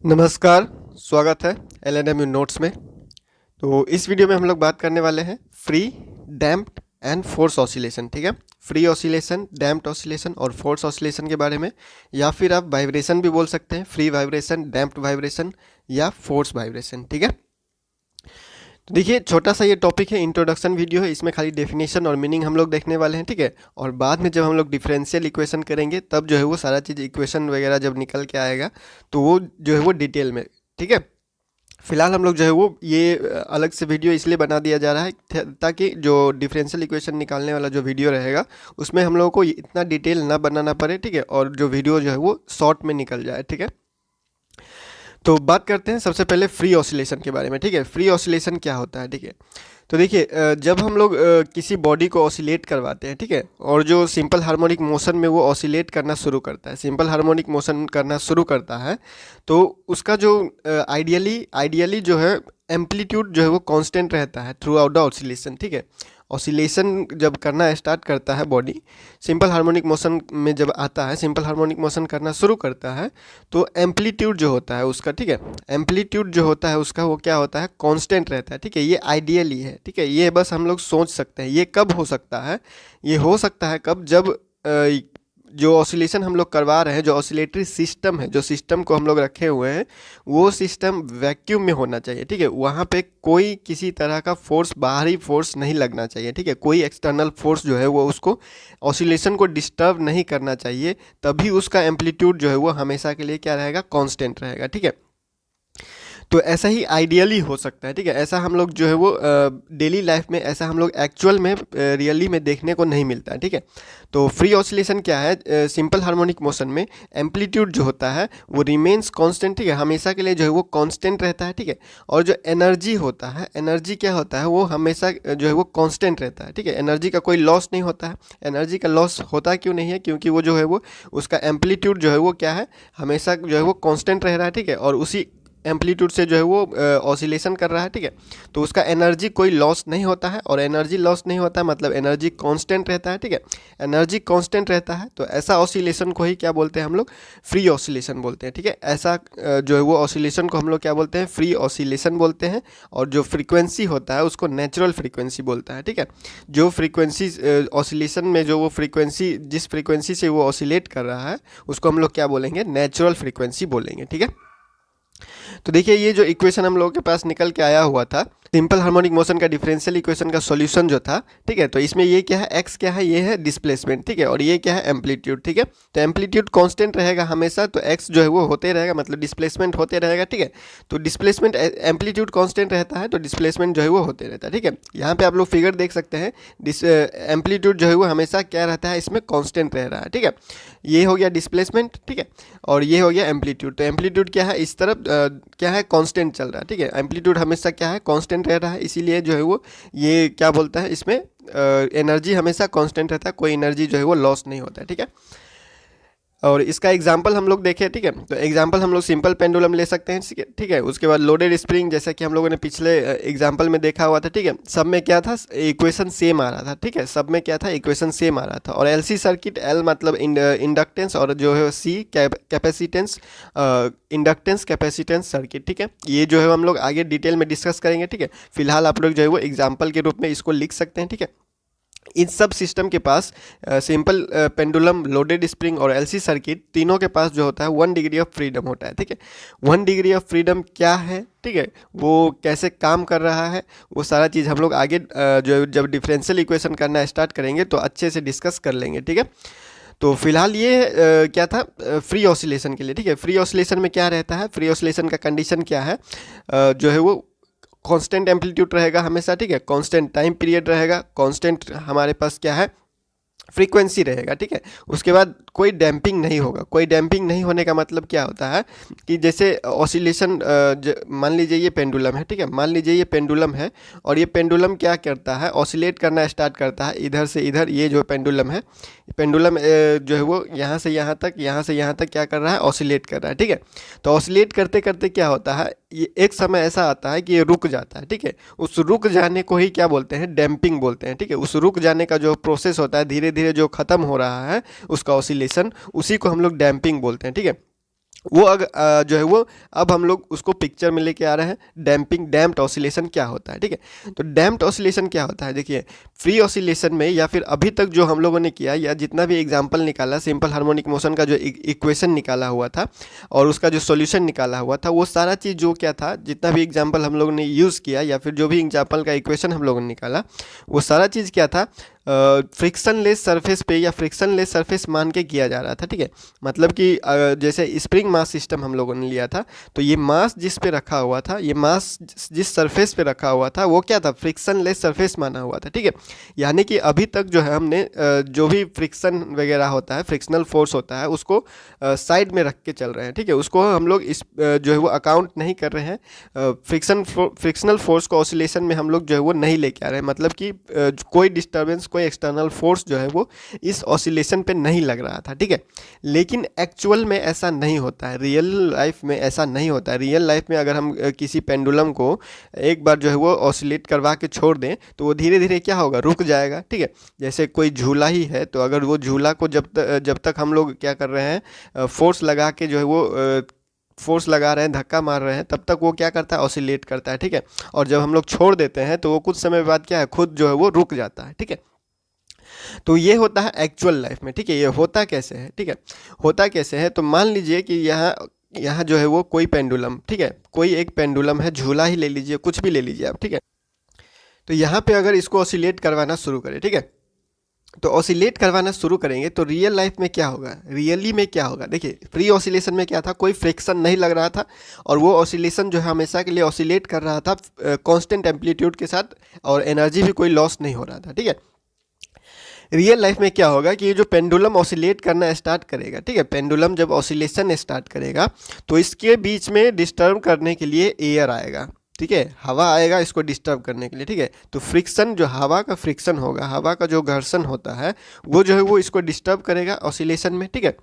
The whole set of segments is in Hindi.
नमस्कार, स्वागत है एलएनएम नोट्स में। तो इस वीडियो में हम लोग बात करने वाले हैं free, damped and force oscillation. ठीक है, फ्री ऑसिलेशन, डैम्प्ड ऑसिलेशन और फोर्स ऑसिलेशन के बारे में, या फिर आप वाइब्रेशन भी बोल सकते हैं, फ्री वाइब्रेशन, डैम्प्ड वाइब्रेशन या फोर्स वाइब्रेशन। ठीक है, तो देखिए छोटा सा ये टॉपिक है, इंट्रोडक्शन वीडियो है, इसमें खाली डेफिनेशन और मीनिंग हम लोग देखने वाले हैं। ठीक है, और बाद में जब हम लोग डिफरेंशियल इक्वेशन करेंगे तब जो है वो सारा चीज़ इक्वेशन वगैरह जब निकल के आएगा तो वो जो है वो डिटेल में। ठीक है, फिलहाल हम लोग जो है वो ये अलग से वीडियो इसलिए बना दिया जा रहा है ताकि जो डिफरेंशियल इक्वेशन निकालने वाला जो वीडियो रहेगा उसमें हम लोगों को इतना डिटेल ना बनाना पड़े। ठीक है, और जो वीडियो जो है वो शॉर्ट में निकल जाए। ठीक है, तो बात करते हैं सबसे पहले फ्री ऑसिलेशन के बारे में। ठीक है, फ्री ऑसिलेशन क्या होता है। ठीक है, तो देखिए जब हम लोग किसी बॉडी को ऑसिलेट करवाते हैं, ठीक है, और जो सिंपल हार्मोनिक मोशन में वो ऑसिलेट करना शुरू करता है, सिंपल हार्मोनिक मोशन करना शुरू करता है, तो उसका जो आइडियली जो है एम्पलीट्यूड जो है वो कांस्टेंट रहता है थ्रू आउट द ऑसिलेशन। ठीक है, ऑसिलेशन जब करना स्टार्ट करता है बॉडी, सिंपल हार्मोनिक मोशन में जब आता है, सिंपल हार्मोनिक मोशन करना शुरू करता है, तो एम्पलीट्यूड जो होता है उसका, ठीक है, एम्पलीट्यूड जो होता है उसका वो क्या होता है, कांस्टेंट रहता है। ठीक है, ये आइडियली है। ठीक है, ये बस हम लोग सोच सकते हैं। ये कब हो सकता है, ये हो सकता है कब, जब जो ऑसिलेशन हम लोग करवा रहे हैं, जो ऑसिलेटरी सिस्टम है, जो सिस्टम को हम लोग रखे हुए हैं, वो सिस्टम वैक्यूम में होना चाहिए। ठीक है, वहाँ पे कोई किसी तरह का फोर्स, बाहरी फोर्स नहीं लगना चाहिए। ठीक है, कोई एक्सटर्नल फोर्स जो है वो उसको ऑसिलेशन को डिस्टर्ब नहीं करना चाहिए, तभी उसका एम्पलीट्यूड जो है वो हमेशा के लिए क्या रहेगा, कांस्टेंट रहेगा। ठीक है, तो ऐसा ही आइडियली हो सकता है। ठीक है, ऐसा हम लोग जो है वो डेली लाइफ में, ऐसा हम लोग एक्चुअल में रियली में देखने को नहीं मिलता है। ठीक है, तो फ्री ऑसिलेशन क्या है, सिंपल हार्मोनिक मोशन में एम्पलीट्यूड जो होता है वो रिमेन्स कांस्टेंट। ठीक है, हमेशा के लिए जो है वो कांस्टेंट रहता है। ठीक है, और जो एनर्जी होता है, एनर्जी क्या होता है, वो हमेशा जो है वो कांस्टेंट रहता है। ठीक है, एनर्जी का कोई लॉस नहीं होता है। एनर्जी का लॉस होता क्यों नहीं है, क्योंकि वो जो है वो उसका एम्पलीट्यूड जो है वो क्या है, हमेशा जो है वो कांस्टेंट रह रहा है। ठीक है, और उसी एम्पलीट्यूड से जो है वो ऑसिलेशन कर रहा है। ठीक है, तो उसका एनर्जी कोई लॉस नहीं होता है, और एनर्जी लॉस नहीं होता है मतलब एनर्जी कांस्टेंट रहता है। ठीक है, एनर्जी कांस्टेंट रहता है, तो ऐसा ऑसिलेशन को ही क्या बोलते हैं हम लोग, फ्री ऑसिलेशन बोलते हैं। ठीक है, ऐसा जो है वो ऑसिलेशन को हम लोग क्या बोलते हैं, फ्री ऑसिलेशन बोलते हैं। और जो फ्रीक्वेंसी होता है उसको नेचुरल फ्रीक्वेंसी बोलता है। ठीक है, जो फ्रीक्वेंसी ऑसिलेशन में जो वो फ्रीक्वेंसी, जिस फ्रीक्वेंसी से वो ऑसिलेट कर रहा है उसको हम लोग क्या बोलेंगे, नेचुरल फ्रीक्वेंसी बोलेंगे। ठीक है, तो देखिए ये जो इक्वेशन हम लोगों के पास निकल के आया हुआ था, सिंपल हार्मोनिक मोशन का डिफरेंशियल इक्वेशन का सॉल्यूशन जो था, ठीक है, तो इसमें ये क्या है, एक्स क्या है, ये है डिस्प्लेसमेंट। ठीक है, और ये क्या है, एम्पलीट्यूड। ठीक है, तो एम्पलीट्यूड कांस्टेंट रहेगा हमेशा, तो एक्स जो है वो होते रहेगा, मतलब डिस्प्लेसमेंट होते रहेगा। ठीक है, तो डिस्प्लेसमेंट, एम्पलीट्यूड कांस्टेंट रहता है तो डिस्प्लेसमेंट जो है वो होते रहता है। ठीक है, यहाँ पे आप लोग फिगर देख सकते हैं, एम्पलीट्यूड जो है वो हमेशा क्या रहता है, इसमें कांस्टेंट रह रहा है। ठीक है, ये हो गया डिस्प्लेसमेंट। ठीक है, और ये हो गया एम्पलीट्यूड। तो एम्पलीट्यूड क्या है, इस तरफ क्या है, कांस्टेंट चल रहा है। ठीक है, एम्पलीट्यूड हमेशा क्या है, कांस्टेंट रह रहा है, इसीलिए जो है वो ये क्या बोलता है, इसमें एनर्जी हमेशा कांस्टेंट रहता है, कोई एनर्जी जो है वो लॉस नहीं होता है। ठीक है, और इसका एग्जाम्पल हम लोग देखें। ठीक है, तो एग्जाम्पल हम लोग सिंपल पेंडुलम ले सकते हैं। ठीक है, उसके बाद लोडेड स्प्रिंग, जैसा कि हम लोगों ने पिछले एग्जाम्पल में देखा हुआ था। ठीक है, सब में क्या था, इक्वेशन सेम आ रहा था। ठीक है, सब में क्या था, इक्वेशन सेम आ रहा था। और एलसी सर्किट, एल मतलब इंडक्टेंस, और जो है सी कैपेसिटेंस, इंडक्टेंस कैपेसिटेंस सर्किट। ठीक है, ये जो है हम लोग आगे डिटेल में डिस्कस करेंगे। ठीक है, फिलहाल आप लोग जो है वो एग्जाम्पल के रूप में इसको लिख सकते हैं। ठीक है, इन सब सिस्टम के पास सिंपल पेंडुलम, लोडेड स्प्रिंग और एलसी सर्किट, तीनों के पास जो होता है 1 डिग्री ऑफ फ्रीडम होता है। ठीक है, 1 डिग्री ऑफ फ्रीडम क्या है, ठीक है, वो कैसे काम कर रहा है, वो सारा चीज़ हम लोग आगे जो जब डिफरेंशियल इक्वेशन करना स्टार्ट करेंगे तो अच्छे से डिस्कस कर लेंगे। ठीक है, तो फिलहाल ये क्या था, फ्री ऑसिलेशन के लिए। ठीक है, फ्री ऑसिलेशन में क्या रहता है, फ्री ऑसिलेशन का कंडीशन क्या है, जो है वो कांस्टेंट एम्पलीट्यूड रहेगा हमेशा। ठीक है, कांस्टेंट टाइम पीरियड रहेगा, कांस्टेंट हमारे पास क्या है, फ्रीक्वेंसी रहेगा। ठीक है, उसके बाद कोई डैम्पिंग नहीं होगा। कोई डैम्पिंग नहीं होने का मतलब क्या होता है कि जैसे ऑसिलेशन, मान लीजिए ये पेंडुलम है। ठीक है, मान लीजिए ये पेंडुलम है, और ये पेंडुलम क्या करता है, ऑसिलेट करना स्टार्ट करता है इधर से इधर। ये जो पेंडुलम है, पेंडुलम जो है वो यहाँ से यहाँ तक, यहाँ से यहाँ तक क्या कर रहा है, ऑसिलेट कर रहा है। ठीक है, तो ऑसिलेट करते करते क्या होता है, ये एक समय ऐसा आता है कि ये रुक जाता है। ठीक है, उस रुक जाने को ही क्या बोलते हैं, डैम्पिंग बोलते हैं। ठीक है, उस रुक जाने का जो प्रोसेस होता है, धीरे धीरे जो ख़त्म हो रहा है उसका ऑसिलेशन, उसी को हम लोग डैम्पिंग बोलते हैं। ठीक है, वो जो है वो अब हम लोग उसको पिक्चर में लेके आ रहे हैं। डैम्प्ड ऑसिलेशन क्या होता है, ठीक है। तो डैम्प्ड ऑसिलेशन क्या होता है, देखिए फ्री ऑसिलेशन में या फिर अभी तक जो हम लोगों ने किया या जितना भी एग्जांपल निकाला सिंपल हार्मोनिक मोशन का जो इक्वेशन निकाला हुआ था और उसका जो सॉल्यूशन निकाला हुआ था, वो सारा चीज़ जो क्या था, जितना भी एग्जाम्पल हम लोगों ने यूज़ किया या फिर जो भी एग्जाम्पल का इक्वेशन हम लोगों ने निकाला, वो सारा चीज़ क्या था, फ्रिक्शनलेस सरफेस पे या फ्रिक्शनलेस सरफेस मान के किया जा रहा था, ठीक है। मतलब कि जैसे स्प्रिंग मास सिस्टम हम लोगों ने लिया था, तो ये मास जिस पे रखा हुआ था, ये मास जिस सरफेस पे रखा हुआ था वो क्या था, फ्रिक्शनलेस सरफेस माना हुआ था, ठीक है। यानी कि अभी तक जो है हमने जो भी फ्रिक्शन वगैरह होता है, फ्रिक्शनल फोर्स होता है, उसको साइड में रख के चल रहे हैं, ठीक है। उसको हम लोग इस जो है वो अकाउंट नहीं कर रहे हैं। फ्रिक्शनल फोर्स को ऑसिलेशन में हम लोग जो है वो नहीं लेके आ रहे हैं, मतलब कि कोई डिस्टर्बेंस, कोई एक्सटर्नल फोर्स जो है वो इस ऑसिलेशन पे नहीं लग रहा था, ठीक है। लेकिन एक्चुअल में ऐसा नहीं होता है, रियल लाइफ में ऐसा नहीं होता है। रियल लाइफ में अगर हम किसी पेंडुलम को एक बार जो है वो ऑसिलेट करवा के छोड़ दें तो वो धीरे धीरे क्या होगा, रुक जाएगा, ठीक है। जैसे कोई झूला ही है, तो अगर वो झूला को जब तक हम लोग क्या कर रहे हैं, फोर्स लगा के जो है वो फोर्स लगा रहे हैं, धक्का मार रहे हैं, तब तक वो क्या करता है, ऑसिलेट करता है, ठीक है। और जब हम लोग छोड़ देते हैं तो वो कुछ समय बाद क्या है, खुद जो है वो रुक जाता है, ठीक है। तो ये होता है एक्चुअल लाइफ में, ठीक है। ये होता कैसे है, ठीक है, होता कैसे है, तो मान लीजिए कि यहाँ यहाँ जो है वो कोई पेंडुलम, ठीक है, कोई एक पेंडुलम है, झूला ही ले लीजिए, कुछ भी ले लीजिए आप, ठीक है। तो यहाँ पे अगर इसको ऑसिलेट करवाना शुरू करें, ठीक है, तो ऑसिलेट करवाना शुरू करेंगे तो रियल लाइफ में क्या होगा, रियली में क्या होगा, देखिए फ्री ऑसिलेशन में क्या था, कोई फ्रिक्शन नहीं लग रहा था और वो ऑसिलेशन जो है हमेशा के लिए ऑसिलेट कर रहा था कांस्टेंट एम्पलीट्यूड के साथ, और एनर्जी भी कोई लॉस नहीं हो रहा था, ठीक है। रियल लाइफ में क्या होगा कि ये जो पेंडुलम ऑसिलेट करना स्टार्ट करेगा, ठीक है, पेंडुलम जब ऑसिलेशन स्टार्ट करेगा तो इसके बीच में डिस्टर्ब करने के लिए एयर आएगा, ठीक है, हवा आएगा इसको डिस्टर्ब करने के लिए, ठीक है। तो फ्रिक्शन, जो हवा का फ्रिक्शन होगा, हवा का जो घर्षण होता है, वो जो है वो इसको डिस्टर्ब करेगा ऑसिलेशन में, ठीक है।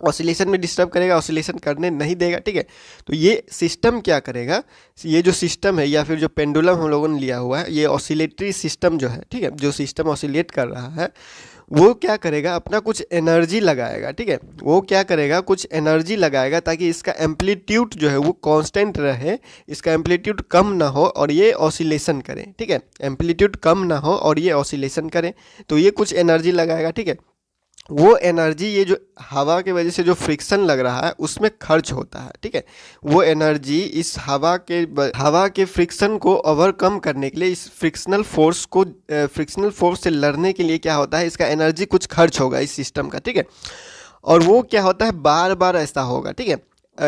ऑसिलेशन में डिस्टर्ब करेगा, ऑसिलेशन करने नहीं देगा, ठीक है। तो ये सिस्टम क्या करेगा, ये जो सिस्टम है या फिर जो पेंडुलम हम लोगों ने लिया हुआ है, ये ऑसिलेटरी सिस्टम जो है, ठीक है, जो सिस्टम ऑसिलेट कर रहा है, वो क्या करेगा, अपना कुछ एनर्जी लगाएगा, ठीक है। वो क्या करेगा, कुछ एनर्जी लगाएगा ताकि इसका एम्पलीट्यूड जो है वो कांस्टेंट रहे, इसका एम्पलीट्यूड कम ना हो और ये ऑसिलेशन करें, ठीक है। एम्पलीट्यूड कम ना हो और ये ऑसिलेशन करें, तो ये कुछ एनर्जी लगाएगा, ठीक है। वो एनर्जी, ये जो हवा के वजह से जो फ्रिक्शन लग रहा है उसमें खर्च होता है, ठीक है। वो एनर्जी इस हवा के फ्रिक्शन को ओवरकम करने के लिए, इस फ्रिक्शनल फोर्स से लड़ने के लिए क्या होता है, इसका एनर्जी कुछ खर्च होगा इस सिस्टम का, ठीक है। और वो क्या होता है, बार बार ऐसा होगा, ठीक है।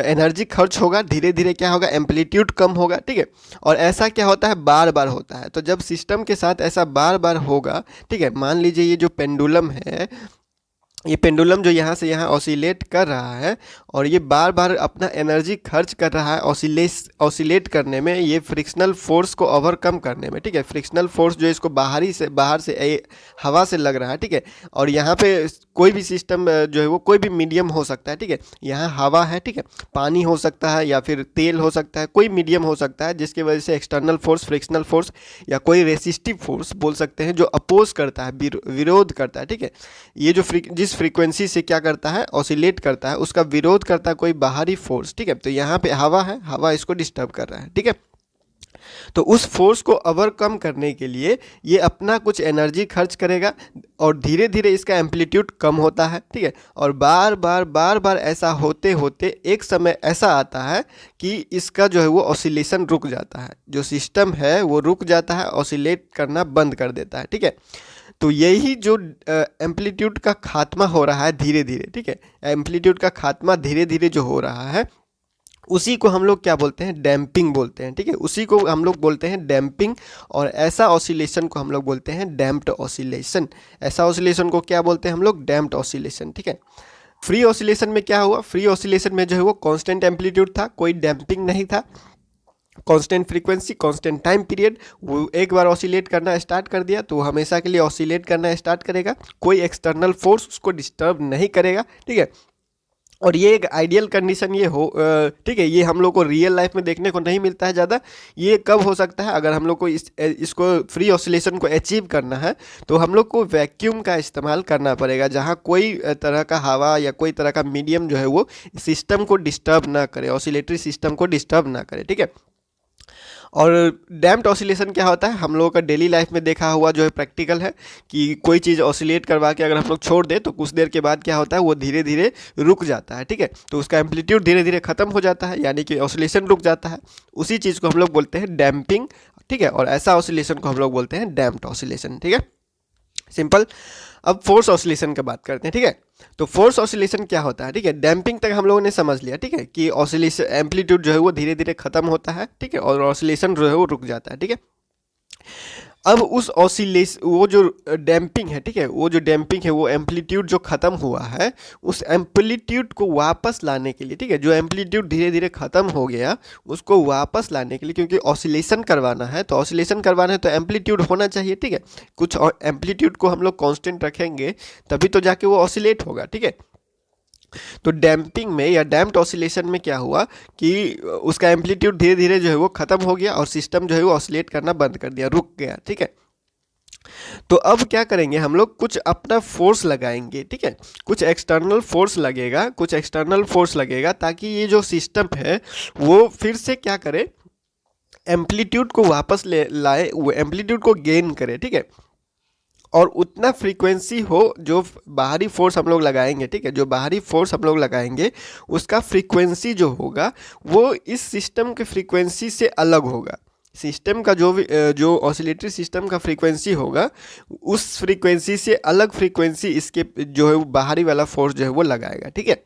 एनर्जी खर्च होगा, धीरे धीरे क्या होगा, एम्पलीट्यूड कम होगा, ठीक है। और ऐसा क्या होता है, बार बार होता है। तो जब सिस्टम के साथ ऐसा बार बार होगा, ठीक है, मान लीजिए ये जो पेंडुलम है, ये पेंडुलम जो यहाँ से यहाँ ऑसिलेट कर रहा है और ये बार बार अपना एनर्जी खर्च कर रहा है ऑसिलेट करने में, ये फ्रिक्शनल फोर्स को ओवरकम करने में, ठीक है। फ्रिक्शनल फोर्स जो इसको बाहर से हवा से लग रहा है, ठीक है। और यहाँ पे कोई भी सिस्टम जो है वो कोई भी मीडियम हो सकता है, ठीक है। यहाँ हवा है, ठीक है, पानी हो सकता है या फिर तेल हो सकता है, कोई मीडियम हो सकता है जिसकी वजह से एक्सटर्नल फोर्स, फ्रिक्शनल फोर्स या कोई रेसिस्टिव फोर्स बोल सकते हैं, जो अपोज करता है, विरोध करता है, ठीक है। ये जो जिस फ्रीक्वेंसी से क्या करता है, ऑसिलेट करता है, उसका विरोध करता है कोई बाहरी फोर्स, ठीक है। तो यहाँ पे हवा है, हवा इसको डिस्टर्ब कर रहा है, ठीक है। तो उस फोर्स को ओवरकम करने के लिए ये अपना कुछ एनर्जी खर्च करेगा और धीरे धीरे इसका एम्पलीट्यूड कम होता है, ठीक है। और बार बार ऐसा होते होते एक समय ऐसा आता है कि इसका जो है वो ऑसिलेशन रुक जाता है, जो सिस्टम है वो रुक जाता है, ऑसिलेट करना बंद कर देता है, ठीक है। तो यही जो एम्पलीट्यूड का खात्मा हो रहा है धीरे धीरे, ठीक है, एम्पलीट्यूड का खात्मा धीरे धीरे जो हो रहा है, उसी को हम लोग क्या बोलते हैं, डैम्पिंग बोलते हैं, ठीक है। उसी को हम लोग बोलते हैं डैम्पिंग, और ऐसा ऑसिलेशन को हम लोग बोलते हैं डैम्प्ड ऑसिलेशन। ऐसा ऑसिलेशन को क्या बोलते हैं हम लोग, डैम्प्ड ऑसिलेशन, ठीक है। फ्री ऑसिलेशन में क्या हुआ, फ्री ऑसिलेशन में जो है वो कांस्टेंट एम्पलीट्यूड था, कोई डैम्पिंग नहीं था, constant frequency, constant time period. वो एक बार ऑसिलेट करना स्टार्ट कर दिया तो वो हमेशा के लिए ऑसिलेट करना स्टार्ट करेगा, कोई एक्सटर्नल फोर्स उसको डिस्टर्ब नहीं करेगा, ठीक है। और ये एक आइडियल कंडीशन ये हो ठीक है, ये हम लोग को रियल लाइफ में देखने को नहीं मिलता है ज़्यादा। ये कब हो सकता है, अगर हम लोग को इसको फ्री ऑसिलेशन को अचीव करना है तो हम लोग को वैक्यूम का इस्तेमाल करना पड़ेगा, जहाँ कोई तरह का हवा या कोई तरह का मीडियम जो है वो सिस्टम को डिस्टर्ब ना करे, ऑसिलेटरी सिस्टम को डिस्टर्ब ना करे, ठीक है। और डैम्प्ड ऑसिलेशन क्या होता है, हम लोगों का डेली लाइफ में देखा हुआ जो है प्रैक्टिकल है कि कोई चीज़ ऑसिलेट करवा के अगर हम लोग छोड़ दें तो कुछ देर के बाद क्या होता है, वो धीरे धीरे रुक जाता है, ठीक है। तो उसका एम्पलीट्यूड धीरे धीरे खत्म हो जाता है, यानी कि ऑसिलेशन रुक जाता है। उसी चीज़ को हम लोग बोलते हैं डैम्पिंग, ठीक है। और ऐसा ऑसिलेशन को हम लोग बोलते हैं डैम्प्ड ऑसिलेशन, ठीक है, सिंपल। अब फोर्स ऑसिलेशन की बात करते हैं, ठीक है। तो फोर्स ऑसिलेशन क्या होता है, ठीक है। डैम्पिंग तक हम लोगों ने समझ लिया, ठीक है, कि ऑसिलेशन एम्पलीट्यूड जो है वो धीरे धीरे खत्म होता है, ठीक है, और ऑसिलेशन जो है वो रुक जाता है, ठीक है। अब उस ऑसिलेशन, वो जो डैम्पिंग है, ठीक है, वो जो डैम्पिंग है वो एम्पलीट्यूड जो खत्म हुआ है, उस एम्पलीट्यूड को वापस लाने के लिए, ठीक है, जो एम्पलीट्यूड धीरे धीरे खत्म हो गया उसको वापस लाने के लिए, क्योंकि ऑसिलेशन करवाना है तो ऑसिलेशन करवाना है तो एम्पलीट्यूड होना चाहिए, ठीक है। कुछ एम्पलीट्यूड को हम लोग कांस्टेंट रखेंगे तभी तो जाके वो ऑसिलेट होगा, ठीक है। तो डैम्पिंग में या डैम्प्ड ऑसिलेशन में क्या हुआ कि उसका एम्पलीट्यूड धीरे धीरे जो है वो खत्म हो गया और सिस्टम जो है वो ऑसिलेट करना बंद कर दिया, रुक गया, ठीक है। तो अब क्या करेंगे, हम लोग कुछ अपना फोर्स लगाएंगे, ठीक है, कुछ एक्सटर्नल फोर्स लगेगा, कुछ एक्सटर्नल फोर्स लगेगा ताकि ये जो सिस्टम है वो फिर से क्या करे, एम्पलीट्यूड को वापस ले लाए, वो एम्पलीट्यूड को गेन करे, ठीक है। और उतना फ्रीक्वेंसी हो जो बाहरी फोर्स हम लोग लगाएंगे, ठीक है, जो बाहरी फोर्स हम लोग लगाएंगे उसका फ्रीक्वेंसी जो होगा वो इस सिस्टम के फ्रीक्वेंसी से अलग होगा। सिस्टम का जो भी जो ऑसिलेटरी सिस्टम का फ्रीक्वेंसी होगा उस फ्रीक्वेंसी से अलग फ्रीक्वेंसी इसके जो है वो बाहरी वाला फोर्स जो है वो लगाएगा, ठीक है।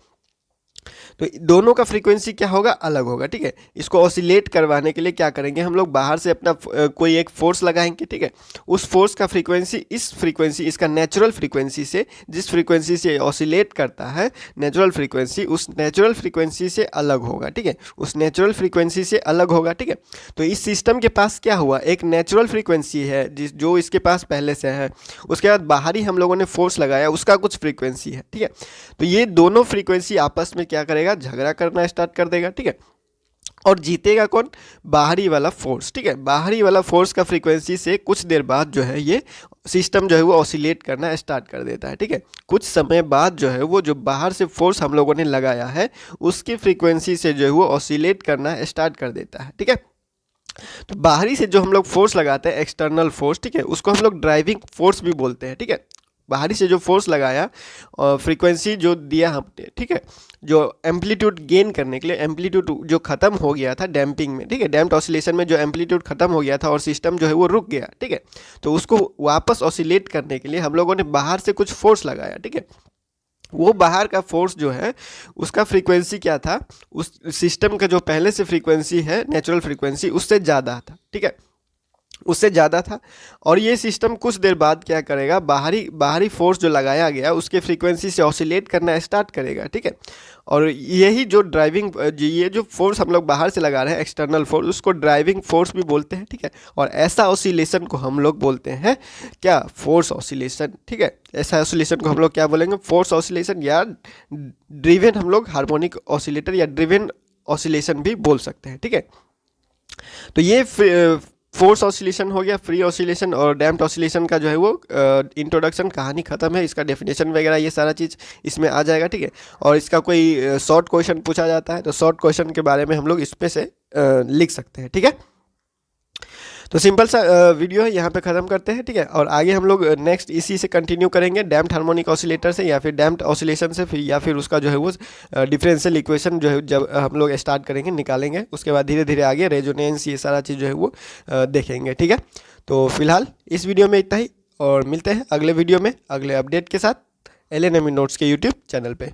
तो दोनों का फ्रीक्वेंसी क्या होगा, अलग होगा, ठीक है। इसको ऑसिलेट करवाने के लिए क्या करेंगे, हम लोग बाहर से अपना कोई एक फोर्स लगाएंगे, ठीक है। उस फोर्स का फ्रीक्वेंसी इस फ्रीक्वेंसी, इसका नेचुरल फ्रीक्वेंसी से, जिस फ्रीक्वेंसी से ऑसिलेट करता है नेचुरल फ्रीक्वेंसी, उस नेचुरल फ्रीक्वेंसी से अलग होगा, ठीक है, उस नेचुरल फ्रीक्वेंसी से अलग होगा, ठीक है। तो इस सिस्टम के पास क्या हुआ, एक नेचुरल फ्रीक्वेंसी है जो इसके पास पहले से है, उसके बाद बाहरी हम लोगों ने फोर्स लगाया उसका कुछ फ्रीक्वेंसी है, ठीक है। तो ये दोनों फ्रीक्वेंसी आपस में क्या करेगा, झगड़ा करना स्टार्ट कर देगा, ठीक है। और जीतेगा कौन, बाहरी वाला फोर्स, ठीक है। बाहरी वाला फोर्स का फ्रीक्वेंसी से कुछ देर बाद जो है ये सिस्टम जो है वो ऑसिलेट करना स्टार्ट कर देता है, ठीक है। कुछ समय बाद जो है वो जो बाहर से फोर्स हम लोगों ने लगाया है उसकी फ्रीक्वेंसी से जो है वो ऑसिलेट करना स्टार्ट कर देता है, ठीक है। तो बाहरी से जो हम लोग फोर्स लगाते हैं एक्सटर्नल फोर्स, ठीक है, उसको हम लोग ड्राइविंग फोर्स भी बोलते हैं, ठीक है। बाहरी से जो फोर्स लगाया और फ्रीक्वेंसी जो दिया हमने, ठीक है, जो एम्पलीट्यूड गेन करने के लिए, एम्पलीट्यूड जो खत्म हो गया था डैम्पिंग में, ठीक है, डैम्प्ड ऑसिलेशन में जो एम्पलीट्यूड खत्म हो गया था और सिस्टम जो है वो रुक गया, ठीक है। तो उसको वापस ऑसिलेट करने के लिए हम लोगों ने बाहर से कुछ फोर्स लगाया, ठीक है। वो बाहर का फोर्स जो है उसका फ्रीक्वेंसी क्या था, उस सिस्टम का जो पहले से फ्रीक्वेंसी है नेचुरल फ्रीक्वेंसी उससे ज़्यादा था, ठीक है, उससे ज़्यादा था। और ये सिस्टम कुछ देर बाद क्या करेगा, बाहरी फोर्स जो लगाया गया उसके फ्रीक्वेंसी से ऑसिलेट करना स्टार्ट करेगा, ठीक है। और यही जो ड्राइविंग, ये जो फोर्स हम लोग बाहर से लगा रहे हैं एक्सटर्नल फोर्स, उसको ड्राइविंग फोर्स भी बोलते हैं, ठीक है। और ऐसा ऑसिलेशन को हम लोग बोलते हैं क्या, फोर्स ऑसिलेशन, ठीक है। ऐसा ऑसिलेशन को हम लोग क्या बोलेंगे, फोर्स ऑसिलेशन, या ड्रिवन हम लोग हार्मोनिक ऑसिलेटर या ड्रिवन ऑसिलेशन भी बोल सकते हैं, ठीक है। तो ये फोर्स ऑसिलेशन हो गया, फ्री ऑसिलेशन और डैम्प्ड ऑसिलेशन का जो है वो इंट्रोडक्शन, कहानी ख़त्म है। इसका डेफिनेशन वगैरह ये सारा चीज़ इसमें आ जाएगा, ठीक है। और इसका कोई शॉर्ट क्वेश्चन पूछा जाता है तो शॉर्ट क्वेश्चन के बारे में हम लोग इस पे से लिख सकते हैं, ठीक है। तो सिंपल सा वीडियो है, यहाँ पे ख़त्म करते हैं, ठीक है। और आगे हम लोग नेक्स्ट इसी से कंटिन्यू करेंगे, डैम्प्ड हार्मोनिक ऑसिलेटर से या फिर डैम्प्ड ऑसिलेशन से, फिर या फिर उसका जो है वो डिफरेंशियल इक्वेशन जो है जब हम लोग स्टार्ट करेंगे, निकालेंगे, उसके बाद धीरे धीरे आगे रेजोनेंस ये सारा चीज़ जो है वो देखेंगे, ठीक है। तो फिलहाल इस वीडियो में इतना ही और मिलते हैं अगले वीडियो में अगले अपडेट के साथ LNME नोट्स के यूट्यूब चैनल पर।